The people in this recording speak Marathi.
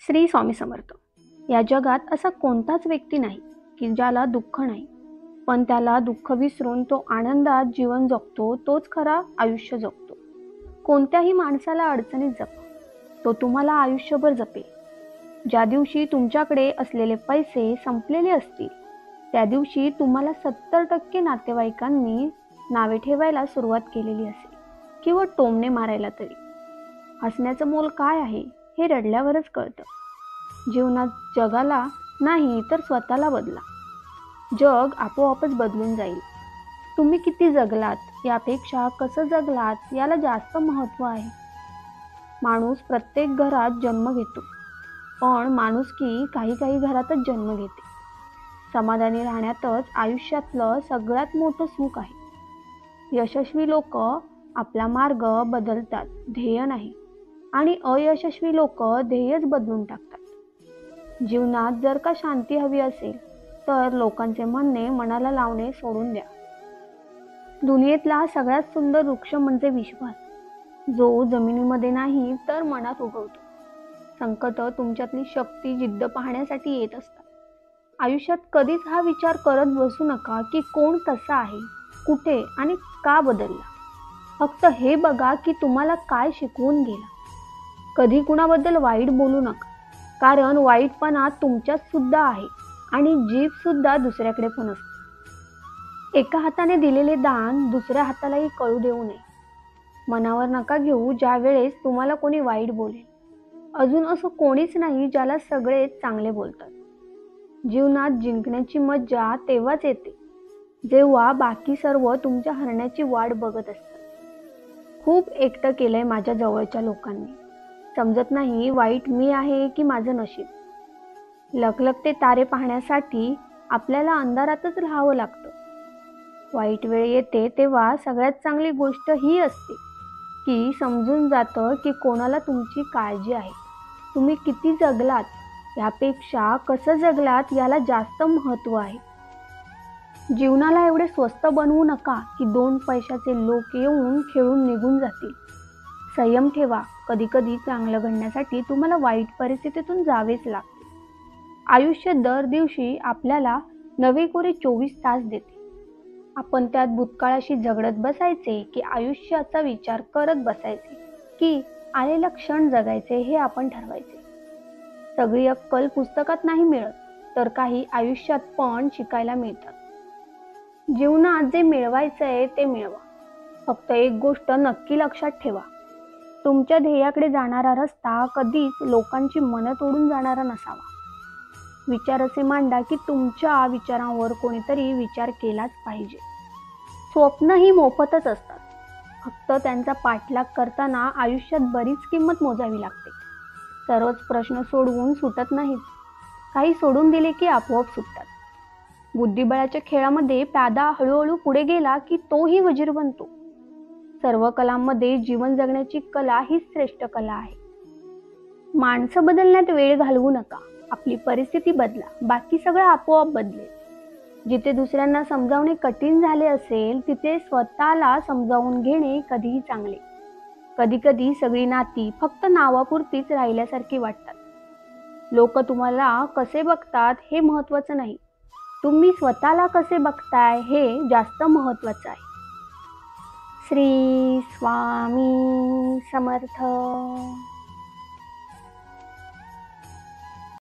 श्री स्वामी समर्थ. या जगात असा कोणताच व्यक्ती नाही की ज्याला दुःख नाही, पण त्याला दुःख विसरून तो आनंदात जीवन जगतो, तोच खरा आयुष्य जगतो. कोणत्याही माणसाला अडचणीत जपा, तो तुम्हाला आयुष्यभर जपेल. ज्या दिवशी तुमच्याकडे असलेले पैसे संपलेले असतील, त्या दिवशी तुम्हाला 70% नातेवाईकांनी नावे ठेवायला सुरुवात केलेली असेल किंवा टोमणे मारायला तरी. हसण्याचं मोल काय आहे हे रडल्यावरच कळतं. जीवनात जगाला नाही तर स्वतःला बदला. जग आपोआपच बदलून जाईल. तुम्ही किती जगलात यापेक्षा कसं जगलात याला जास्त महत्त्व आहे. माणूस प्रत्येक घरात जन्म घेतो, पण माणुसकी काही घरातच जन्म घेते. समाधानी राहण्यातच आयुष्यातलं सगळ्यात मोठं सुख आहे. यशस्वी लोक आपला मार्ग बदलतात, ध्येय नाही, आणि अयशस्वी लोक ध्येयच बदलून टाकतात. जीवनात जर का शांती हवी असेल तर लोकांचे म्हणणे मनाला लावणे सोडून द्या. दुनियेतला सगळ्यात सुंदर वृक्ष म्हणजे विश्वास, जो जमिनीमध्ये नाही तर मनात उगवतो. संकट तुमच्यातली शक्ती, जिद्द पाहण्यासाठी येत असतात. आयुष्यात कधीच हा विचार करत बसू नका की कोण कसा आहे, कुठे आणि का बदलला. फक्त हे बघा की तुम्हाला काय शिकवून गेला. कधी कुणाबद्दल वाईट बोलू नका, कारण वाईटपणा तुमच्यात सुद्धा आहे आणि जीभ सुद्धा दुसऱ्याकडे पण असते. एका हाताने दिलेले दान दुसऱ्या हातालाही कळू देऊ नये. मनावर नका घेऊ ज्या वेळेस तुम्हाला कोणी वाईट बोलेल. अजून असं कोणीच नाही ज्याला सगळेच चांगले बोलतात. जीवनात जिंकण्याची मज्जा तेव्हाच येते जेव्हा बाकी सर्व तुमच्या हरण्याची वाट बघत असतात. खूप एकटं केलंय माझ्या जवळच्या लोकांनी. समजत नाही वाईट मी आहे की माझं नशीब. लखलखते तारे पाहण्यासाठी आपल्याला अंधारातच राहावं लागतं. वाईट वेळ येते तेव्हा सगळ्यात चांगली गोष्ट ही असते की समजून जातं की कोणाला तुमची काळजी आहे. तुम्ही किती जगलात यापेक्षा कसं जगलात याला जास्त महत्त्व आहे. जीवनाला एवढे स्वस्त बनवू नका की 2 पैशाचे लोक येऊन खेळून निघून जातील. संयम ठेवा. कधी चांगलं घडण्यासाठी तुम्हाला वाईट परिस्थितीतून जावेच लागते. आयुष्य दर दिवशी आपल्याला नवे कोरे 24 तास देते. आपण त्यात भूतकाळाशी झगडत बसायचे की आयुष्याचा विचार करत बसायचे की आलेला क्षण जगायचे हे आपण ठरवायचे. सगळी अक्कल पुस्तकात नाही मिळत, तर काही आयुष्यात पण शिकायला मिळतात. जीवनात जे मिळवायचंय ते मिळवा. फक्त एक गोष्ट नक्की लक्षात ठेवा, तुमच्या ध्येयाकडे जाणारा रस्ता कधीच लोकांची मनं तोडून जाणारा नसावा. विचार असे मांडा की तुमच्या विचारांवर कोणीतरी विचार केलाच पाहिजे. स्वप्न ही मोफतच असतात, फक्त त्यांचा पाठलाग करताना आयुष्यात बरीच किंमत मोजावी लागते. सर्वच प्रश्न सोडवून सुटत नाहीत, काही सोडून दिले की आपोआप सुटतात. बुद्धिबळाच्या खेळामध्ये प्यादा हळूहळू पुढे गेला की तोही वजीर बनतो. सर्व कलांमध्ये जीवन जगण्याची कला ही श्रेष्ठ कला आहे. माणसं बदलण्यात वेळ घालवू नका. आपली परिस्थिती बदला, बाकी सगळं आपोआप बदलेल. जिथे दुसऱ्यांना समजावणे कठीण झाले असेल तिथे स्वतःला समजावून घेणे कधीही चांगले. कधी सगळी नाती फक्त नावापुरतीच राहिल्यासारखी वाटतात. लोक तुम्हाला कसे बघतात हे महत्त्वाचं नाही, तुम्ही स्वतःला कसे बघताय हे जास्त महत्त्वाचं आहे. श्री स्वामी समर्थ.